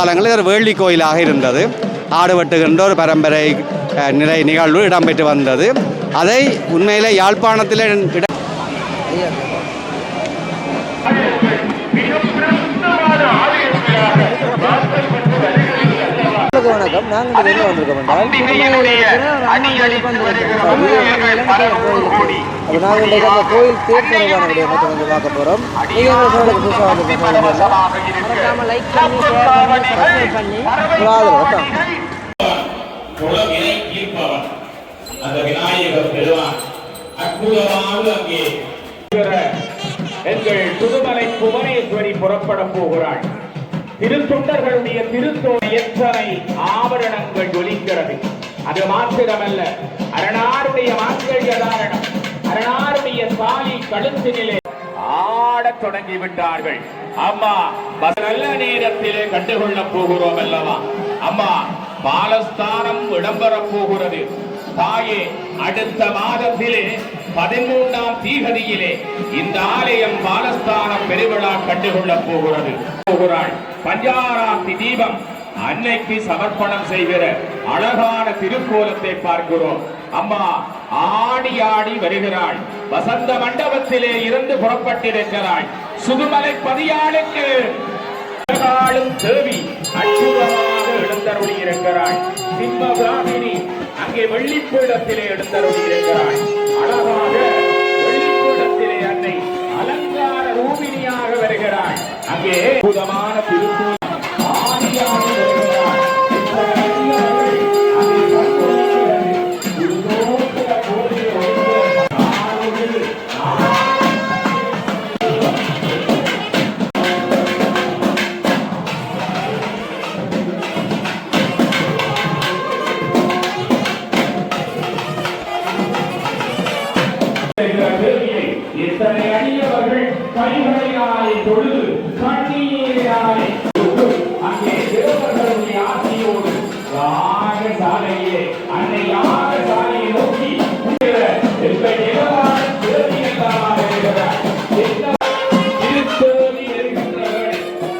காலங்களில் ஒரு வேள்வி கோயிலாக இருந்தது. ஆடு வெட்டுகின்ற ஒரு பரம்பரை நிகழ்வு இடம்பெற்று வந்தது. அதை உண்மையிலே யாழ்ப்பாணத்தில் வணக்கம். நாங்கள் வெளியே வந்திருக்கோம் என்றால் நாங்கள் இன்றைக்கு அந்த கோயில் தேர் தொடர்பான விடயத்தை கொஞ்சம் பார்க்க போகிறோம். நீங்கள் புதுசாக வந்திருக்கோம், லைக் பண்ணி ஷேர் பண்ணி சப்ஸ்கிரைப் பண்ணி எங்கள் புதுமலை புவனேஸ்வரி புறப்பட போகிறாள். திருத்தொண்டர்களுடைய திருத்தோண எத்தனை ஆபரணங்கள் ஒலிக்கிறது. அது மாத்திரமல்ல, அரணாருடைய மாங்கல்யதாரணம், அரணாருடைய சாலி கழுத்தினிலே ஆடத் தொடங்கிவிட்டார்கள். அம்மா நல்ல நேரத்திலே கண்டுகொள்ளப் போகிறோம் அல்லவா? அம்மா பாலஸ்தானம் இடம்பெறப் போகிறது. தாயே, அடுத்த மாதத்திலே 13ஆம் தீகதியிலே இந்த ஆலயம் பாலஸ்தானம் பெருவிழா கண்டுகொள்ளப் போகிறாள். பஞ்சாராத்தி தீபம் அன்னைக்கு சமர்ப்பணம் செய்கிற அழகான திருக்கோலத்தை பார்க்கிறோம். அம்மா ஆடி ஆடி வருகிறாள். வசந்த மண்டபத்திலே இருந்து புறப்பட்டிருக்கிறாள். சுதுமலை பதியாளுக்கு தேவி அற்புதமாக எழுந்தருளி இருக்கிறாள். சிம்மகாமினி அங்கே வெள்ளிப்பீடத்திலே எழுந்தருளி இருக்கிறாள். அழகாக வெள்ளிப்பீடத்திலே அன்னை அலங்கார ரூபிணியாக வருகிறாள். அங்கே அற்புதமான திருக்கோயில் ஆதியாக வருகிறாள். இத்தனை அடியவர்கள் கைகளினாலே தொழுது கண்ணீராலே அங்கே தேவர்களுடைய ஆசையோடு யாகசாலையிலே அன்னை யாகசாலையை நோக்கி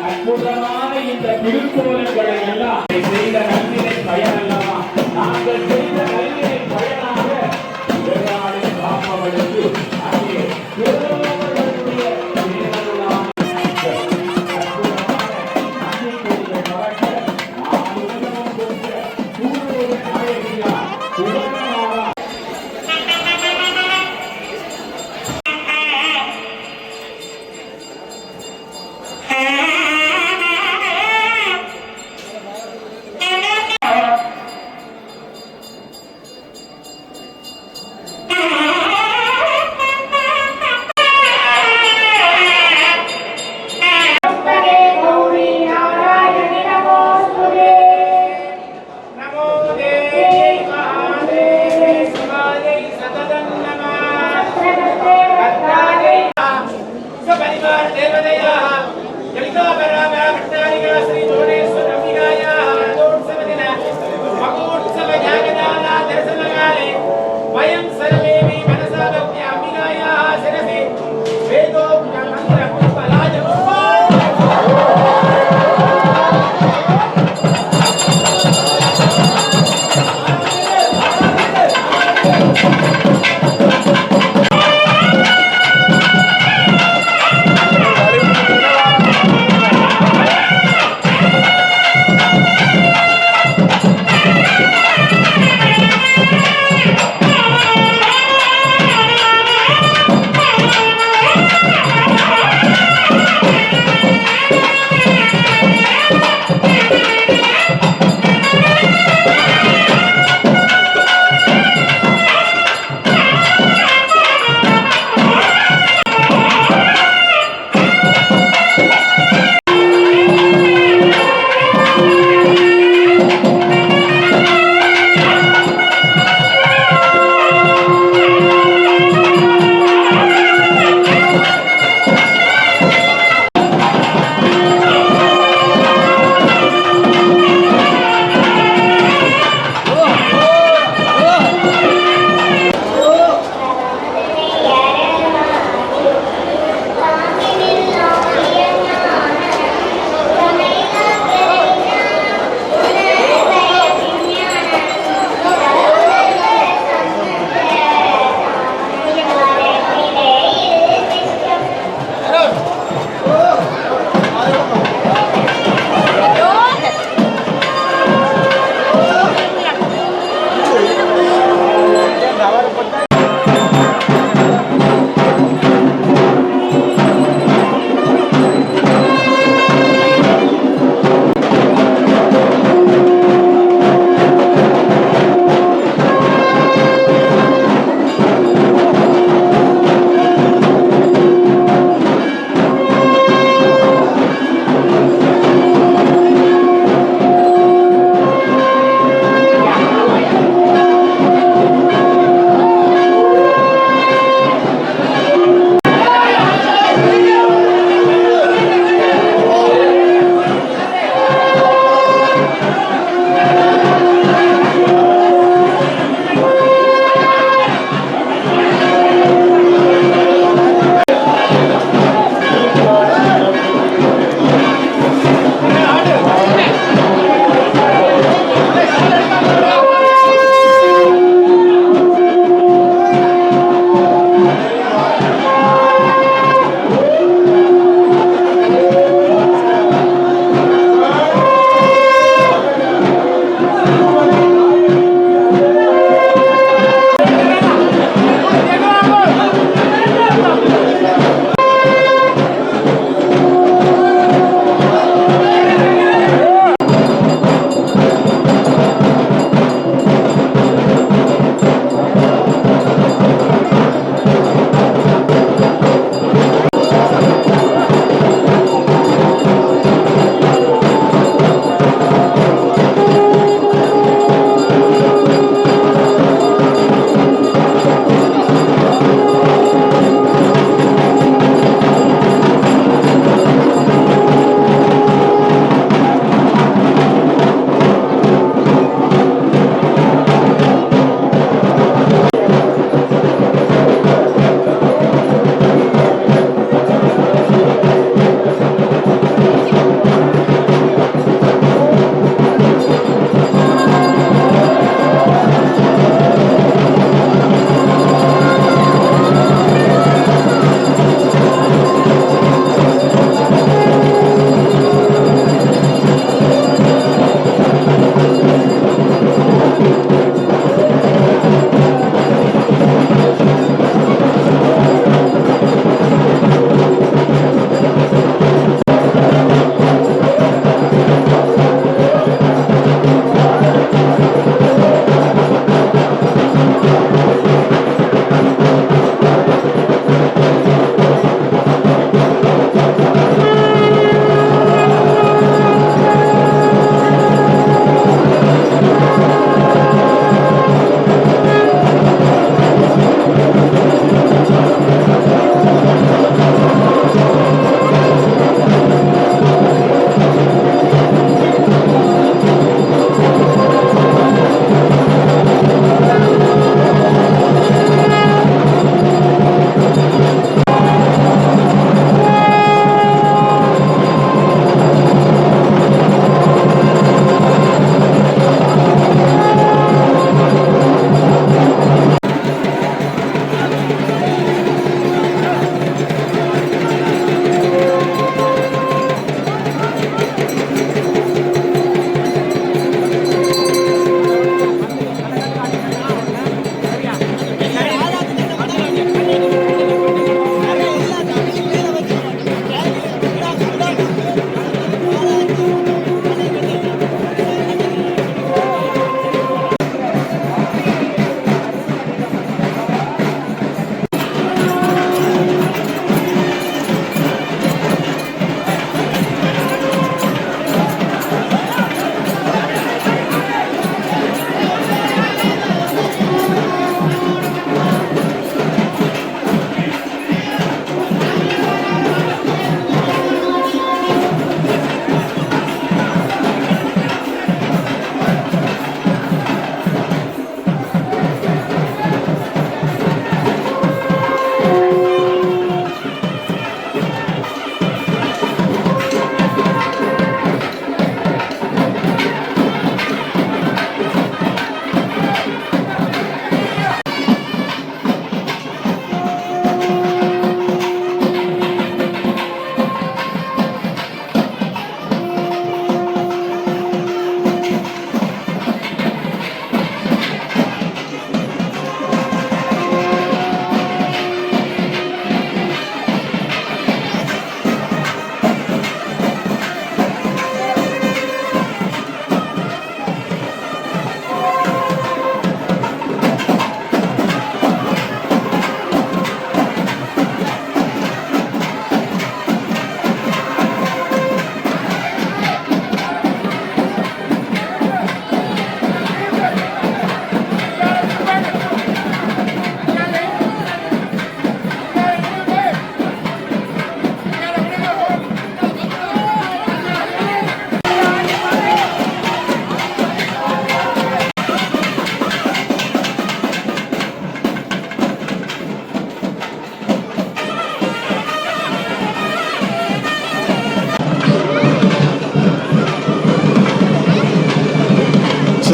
அற்புதமான இந்த திருக்கோலங்களை எல்லாம் செய்த நன்மையை பயன் அல்லவா? நாங்கள் செய்த நன்மையை பயனாக காப்பவர்களுக்கு அங்கே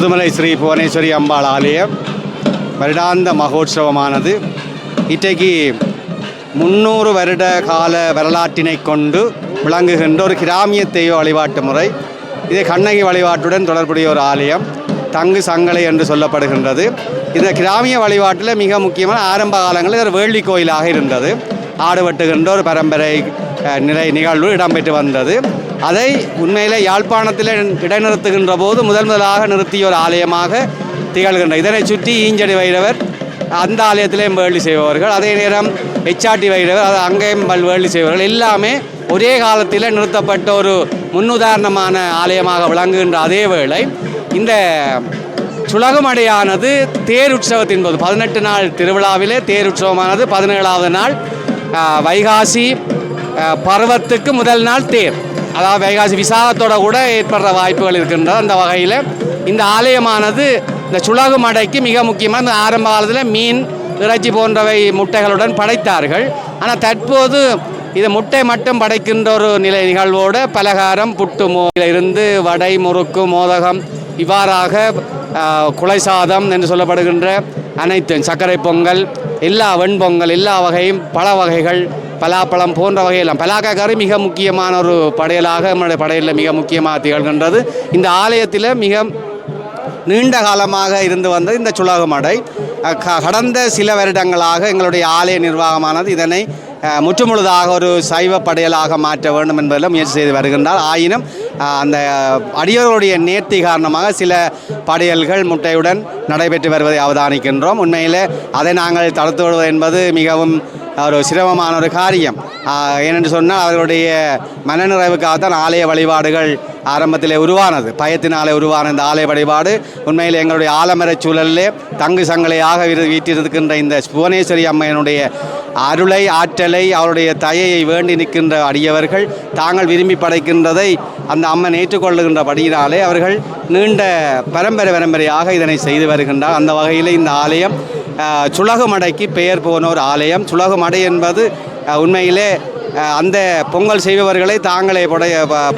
முதுமலை ஸ்ரீ புவனேஸ்வரி அம்பாள் ஆலயம் வருடாந்த மகோற்சவமானது இன்றைக்கு 300 வருட கால வரலாற்றினை கொண்டு விளங்குகின்ற ஒரு கிராமிய தெய்வ வழிபாட்டு முறை. இது கண்ணகி வழிபாட்டுடன் தொடர்புடைய ஒரு ஆலயம், தங்கு சங்கலை என்று சொல்லப்படுகின்றது. இந்த கிராமிய வழிபாட்டில் மிக முக்கியமான ஆரம்ப காலங்களில் ஒரு வேள்வி கோயிலாக இருந்தது. ஆடு வெட்டுகின்ற ஒரு பரம்பரை நிகழ்வு இடம்பெற்று வந்தது. அதை உண்மையிலே யாழ்ப்பாணத்தில் இடைநிறுத்துகின்ற போது முதலாக நிறுத்திய ஒரு ஆலயமாக திகழ்கின்றது. இதனை சுற்றி ஈஞ்சடி வைரவர் அந்த ஆலயத்திலேயும் வேள்வி செய்பவர்கள், அதே நேரம் எச்சாட்டி வைரவர் அது அங்கேயும் வேள்வி செய்பவர்கள் எல்லாமே ஒரே காலத்தில் நிறுத்தப்பட்ட ஒரு முன்னுதாரணமான ஆலயமாக விளங்குகின்ற அதே வேளை இந்த சுலகுமடையானது தேர் உற்சவத்தின் போது 18 நாள் திருவிழாவிலே தேர் உற்சவமானது 17ஆவது நாள் வைகாசி பருவத்துக்கு முதல் நாள் தேர், அதாவது வைகாசி விசாகத்தோட கூட ஏற்படுற வாய்ப்புகள் இருக்கின்றது. அந்த வகையில் இந்த ஆலயமானது இந்த சுலகுமடைக்கு மிக முக்கியமாக இந்த ஆரம்ப காலத்தில் மீன் இறைச்சி போன்றவை முட்டைகளுடன் படைத்தார்கள். ஆனால் தற்போது இது முட்டை மட்டும் படைக்கின்ற ஒரு நிகழ்வோடு பலகாரம் புட்டு இருந்து வடை முறுக்கு மோதகம் இவ்வாறாக குலை சாதம் என்று சொல்லப்படுகின்ற அனைத்து சர்க்கரை பொங்கல் எல்லா வெண்பொங்கல் எல்லா வகையும் பல வகைகள் பலாப்பழம் போன்ற வகையெல்லாம் பலாக்காய் கறி மிக முக்கியமான ஒரு படையலாக நம்முடைய படையலில் மிக முக்கியமாக திகழ்கின்றது. இந்த ஆலயத்தில் மிக நீண்ட காலமாக இருந்து வந்தது இந்த சுலகுமடை. கடந்த சில வருடங்களாக எங்களுடைய ஆலய நிர்வாகமானது இதனை முற்றுமுழுதாக ஒரு சைவ படையலாக மாற்ற வேண்டும் என்பதில் முயற்சி செய்து வருகின்றார். ஆயினும் அந்த அடியவர்களுடைய நேர்த்தி காரணமாக சில படையல்கள் முட்டையுடன் நடைபெற்று வருவதை அவதானிக்கின்றோம். உண்மையில் அதை நாங்கள் தடுத்து விடுவது என்பது மிகவும் ஒரு சிரமமான ஒரு காரியம். ஏனென்று சொன்னால் அவர்களுடைய மனநிறைவுக்காகத்தான் ஆலய வழிபாடுகள் ஆரம்பத்தில் உருவானது. பயத்தினாலே உருவான இந்த ஆலய வழிபாடு உண்மையில் எங்களுடைய ஆலமரச் சூழலிலே தங்கு சங்கலையாக வீட்டிருக்கின்ற இந்த புவனேஸ்வரி அம்மையினுடைய அருளை ஆற்றலை அவருடைய தயையை வேண்டி நிற்கின்ற அடியவர்கள் தாங்கள் விரும்பி படைக்கின்றதை அந்த அம்மன் ஏற்றுக்கொள்ளுகின்றபடியினாலே அவர்கள் நீண்ட பரம்பரையாக இதனை செய்து வருகின்றார். அந்த வகையில் இந்த ஆலயம் சுலகுமடைக்கு பெயர் போன ஒரு ஆலயம். சுலகுமடை என்பது உண்மையிலே அந்த பொங்கல் செய்பவர்களை தாங்களே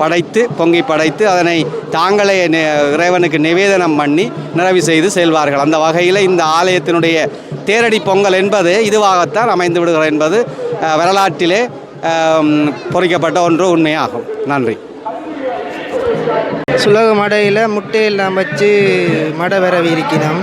படைத்து பொங்கி படைத்து அதனை தாங்களே இறைவனுக்கு நிவேதனம் பண்ணி நிறைவு செய்து செல்வார்கள். அந்த வகையில் இந்த ஆலயத்தினுடைய தேரடி பொங்கல் என்பது இதுவாகத்தான் அமைந்து விடுகிறது என்பது வரலாற்றிலே பொறிக்கப்பட்ட ஒன்று உண்மையாகும். நன்றி. சுலகு மடையில் முட்டையெல்லாம் வச்சு மடை வரவி இருக்கிறோம்.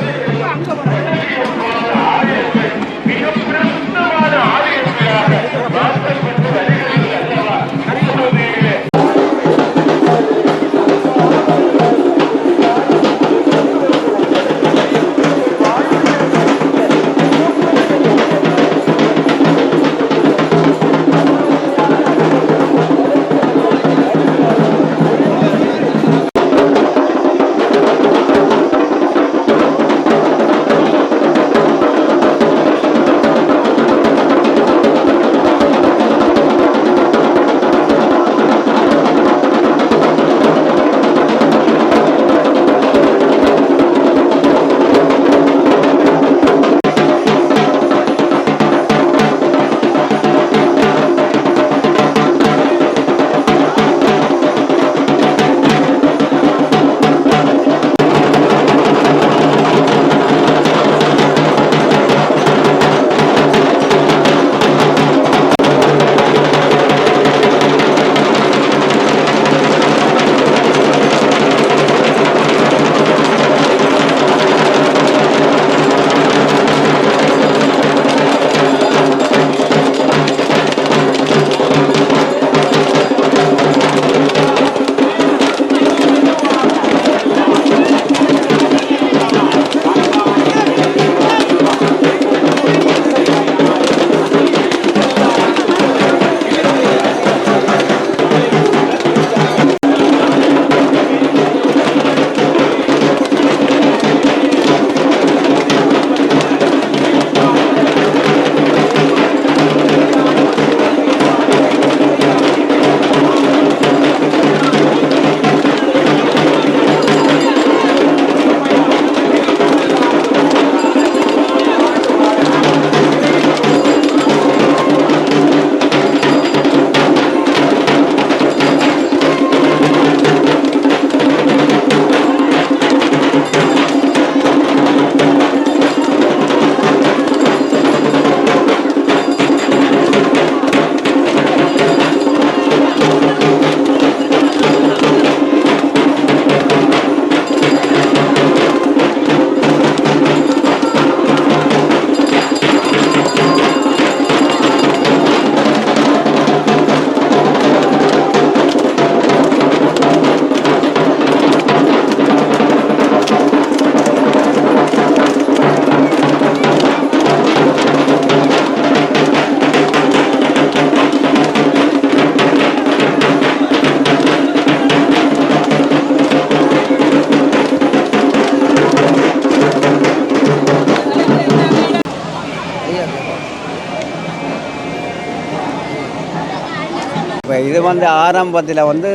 இது வந்து ஆரம்பத்தில் வந்து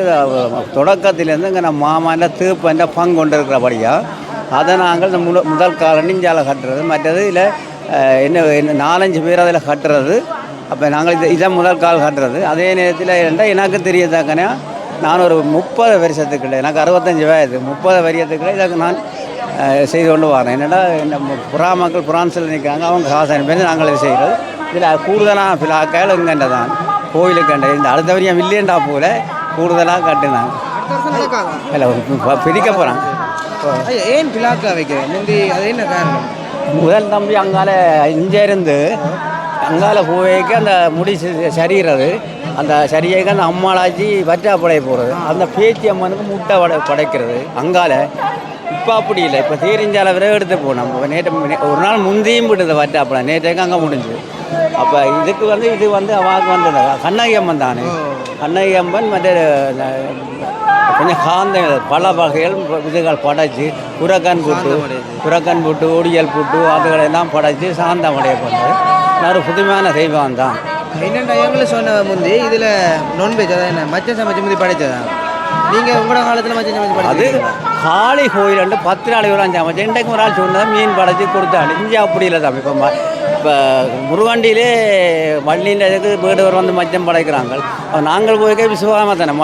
தொடக்கத்திலேருந்து இங்கே நம்ம மாமாண்ட தீர்ப்பண்ட பங்கு கொண்டு இருக்கிறபடியாக அதை நாங்கள் இந்த முதல் கால நெஞ்சால் கட்டுறது, மற்றது இதில் என்ன 4-5 பேர் அதில் கட்டுறது. அப்போ நாங்கள் இதை முதல் கால் கட்டுறது. அதே நேரத்தில் எனக்கு தெரியத்தாக்கனா நான் ஒரு 30 வருஷத்துக்குள்ள, எனக்கு 65 வயது, 30 வருஷத்துக்குள்ள இதுக்கு நான் செய்து கொண்டு வரேன். என்னடா புறா மக்கள் பிரான்ஸில் நிற்கிறாங்க, அவங்க காசு அனுப்பி நாங்கள் இது செய்கிறது. இதில் கூடுதலாக பிளாக்காயில் இங்கண்ட தான் கோயிலுக்கண்ட இந்த அடுத்த வரையும் இல்லையண்டா போல கூடுதலாக கட்டுனாங்க. இல்லை பிரிக்க போகிறாங்க. ஏன் பிளாக்கா வைக்கிறேன் முந்தி, அது என்ன காரணம்? முதல் தம்பி அங்கால இருந்து அங்கால போய்க்கு அந்த முடி சரிகிறது, அந்த சரியாக அந்த அம்மாளாச்சி வற்றாப்படைய போகிறது, அந்த பேச்சி அம்மனுக்கு முட்டை படைக்கிறது அங்கால. இப்போ அப்படி இல்லை, இப்போ தீரிஞ்சால விரைவு எடுத்து போனோம். நேற்று ஒரு நாள் முந்தியும் விடுது வற்றாப்படை, நேற்றைக்கு அங்கே முடிஞ்சு. அப்போ இதுக்கு வந்து இது வந்து அவாக்கு வந்தது கண்ணகி அம்மன் தானே. கண்ணகி அம்மன் மற்ற கொஞ்சம் காந்த பல வகைகள் இதுகள் படைச்சி குரக்கன் புட்டு ஒடியல் புட்டு அதுகளெல்லாம் படைச்சி சாந்தமடைய பண்ணது. ஒரு புதுமையான தெய்வம் தான். என்னென்ன எங்களை சொன்ன முந்தி இதில் நான்வெஜ் அதான் என்ன மச்சம் சமைச்சு முந்தி படைச்சதா? நீங்கள் உங்களோட காலத்தில் மச்சம் சமைச்சு அது காளி கோயில் 10 நாள் விவரம் சமைச்சு இன்றைக்கு ஒரு நாள் சொன்னதான் மீன் படைச்சி கொடுத்தாங்க. இங்கே அப்படி இல்லை தான். இப்போ முருகண்டியிலே வள்ளியின் இதுக்கு வீடு வந்து மச்சம் படைக்கிறாங்க. நாங்கள் போய்க்க விசுவாசமாக தானே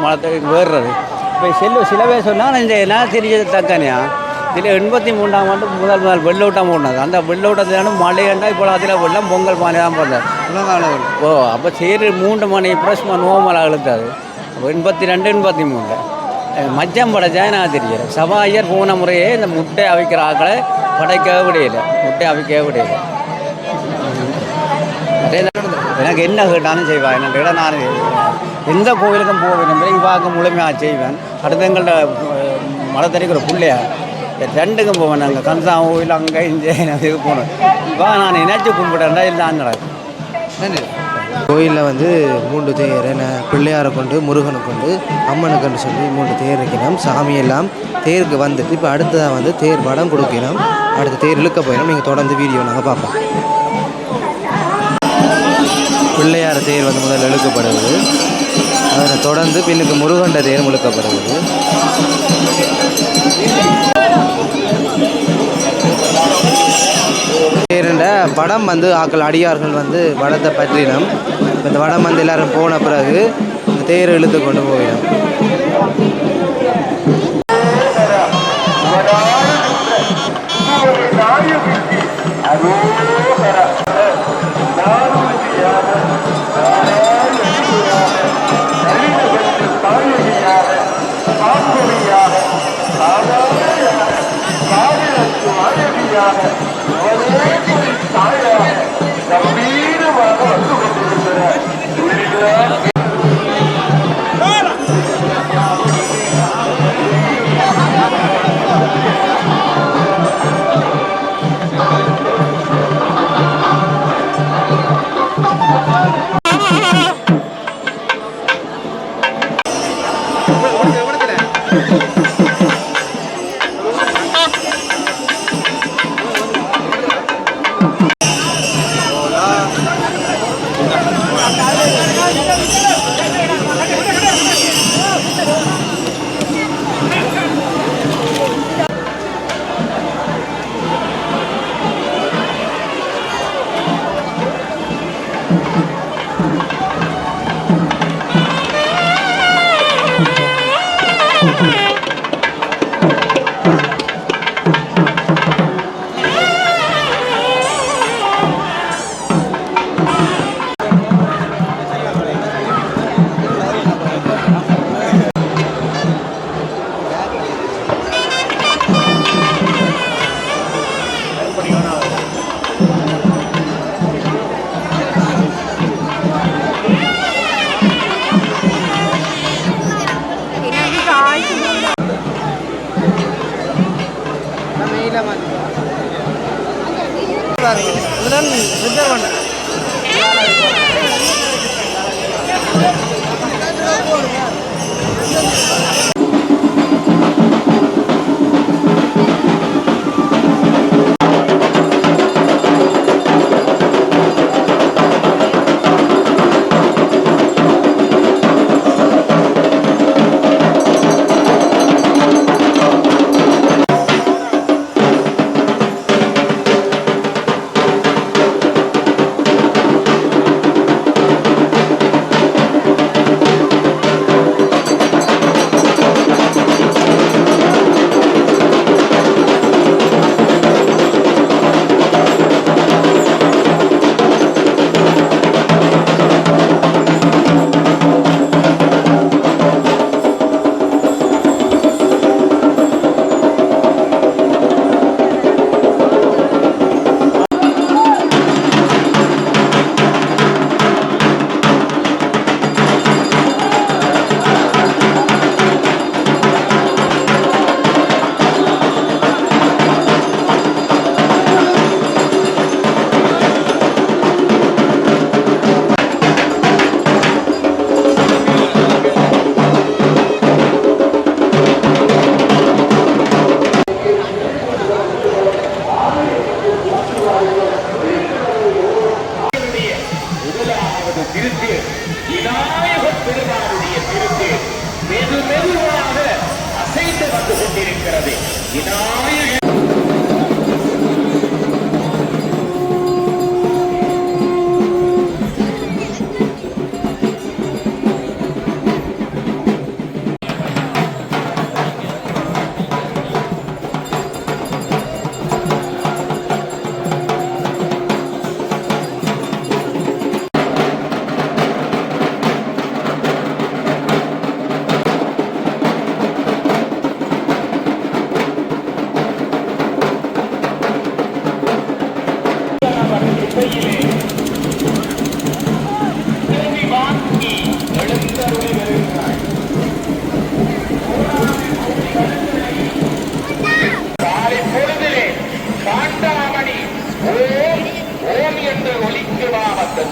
மலத்துக்கு வேறுறது. இப்போ சில பேர் சொன்னால் இந்த என்ன தெரிஞ்சது தக்கனையா இதில் 83ஆம் ஆண்டு முதல் வெள்ளோட்டம் போனது. அந்த வெள்ளோட்டத்திலான மழை கண்டா இப்போ அதில் வெள்ளம் பொங்கல் பானை தான் போடுறது. ஓ அப்போ சரி 3 மணி ப்ரெஸ் நோமல் அழுத்தாது. 82 83 மச்சம் படைச்சா நான் தெரியல. சபாயர் போன முறையே இந்த முட்டை அவிக்கிற ஆக்களை படைக்கவே விடையில, முட்டை அவிக்கவே விடையில. எனக்கு என்ன கேட்டாலும் செய்வேன். என்னென்ன நான் எந்த கோவிலுக்கும் போக விரும்புகிறேன், இவாக்கு முழுமையாக செய்வேன். அடுத்து எங்கள்ட மலத்தறிக்கிற பிள்ளையா 2க்கும் போவேன். நாங்கள் கந்தா கோவில் அங்கே இங்கே இதுக்கு போனோம். இவா நான் நினைச்சு கும்பிட்டேன்டா இல்லை நடக்கும். கோயிலில் வந்து 3 தேர் என்ன பிள்ளையாரை கொண்டு முருகனை கொண்டு அம்மனுக்குன்னு சொல்லி 3 தேர் வைக்கணும். சாமியெல்லாம் தேருக்கு வந்துட்டு இப்போ அடுத்ததாக வந்து தேர் வடம் கொடுக்கணும். அடுத்த தேர் இழுக்க போயிடும். நீங்கள் தொடர்ந்து வீடியோ நாங்கள் பார்ப்போம். பிள்ளையார் தேர் வந்து முதல் இழுக்கப்படுவது, அதனை தொடர்ந்து பின்னுக்கு முருகண்ட தேர் இழுக்கப்படுவது. தேர்ன்ற வடம் வந்து ஆக்கள் அடியார்கள் வந்து வடத்தை பற்றினோம். இந்த வடம் வந்து எல்லாரும் போன பிறகு இந்த தேர் இழுத்து கொண்டு போயிடும்.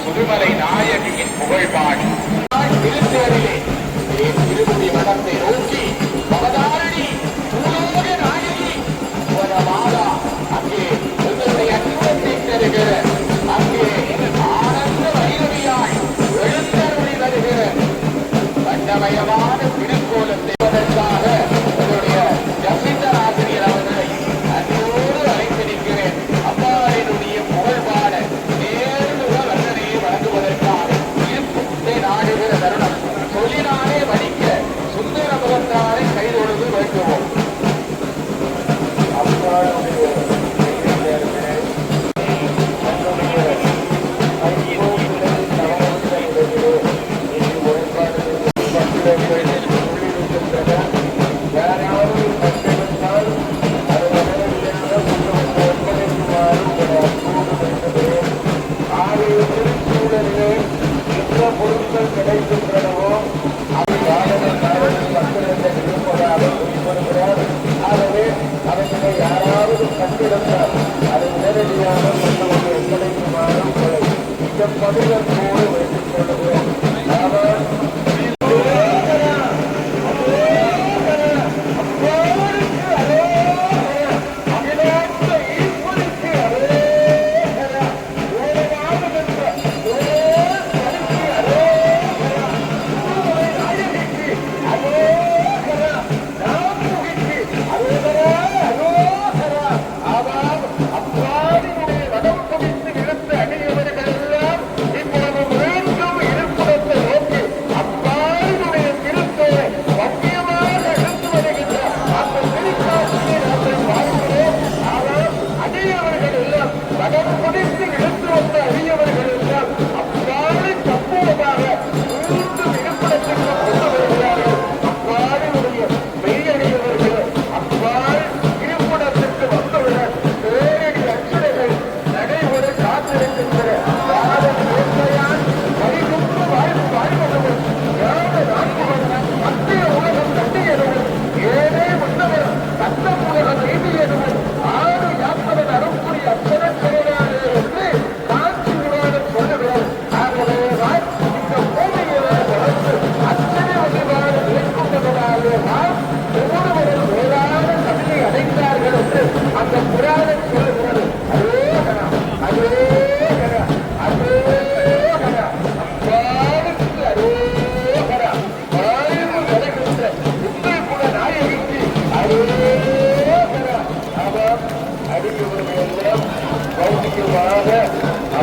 சுடுமலை நாயகியின் புகழ்பாடி திருத்தேரிலே திருப்பதி மடத்தை நோக்கி பவதாரணி பூலோக நாயகி மாதா அங்கே உங்களுடைய அற்புதத்தை தருகிற அங்கே ஆனந்த வைரவியாய் எழுந்தருளி வருகிற வண்ணமயமான திருக்கோலத்தை செய்வதற்காக என்னுடைய ஜமீன்தார் ஆசிரியர் அவர்களை அன்போடு அழைத்திருக்கிறேன். அம்மாவினுடைய புகழ்பாட நேர்முக வர்ணனையை வழங்குவதற்காக இருப்புத்தை நாடுகிற தருணம் சொல்லினாலே வடிக்க சுந்தர முகத்தாரை கைதொழுது வைக்குவோம். பொருட்கள் கிடைக்கின்றனவோ அது ஆகவே அவர்களை யாராவது கண்டிருந்தால் அதை நேரடியாக மற்றவர்கள் ஒப்படைக்குமாறு உங்களை இந்த பதிலத்தோடு வைத்துக் கொள்ளுகிறோம்.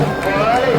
அப்பாலை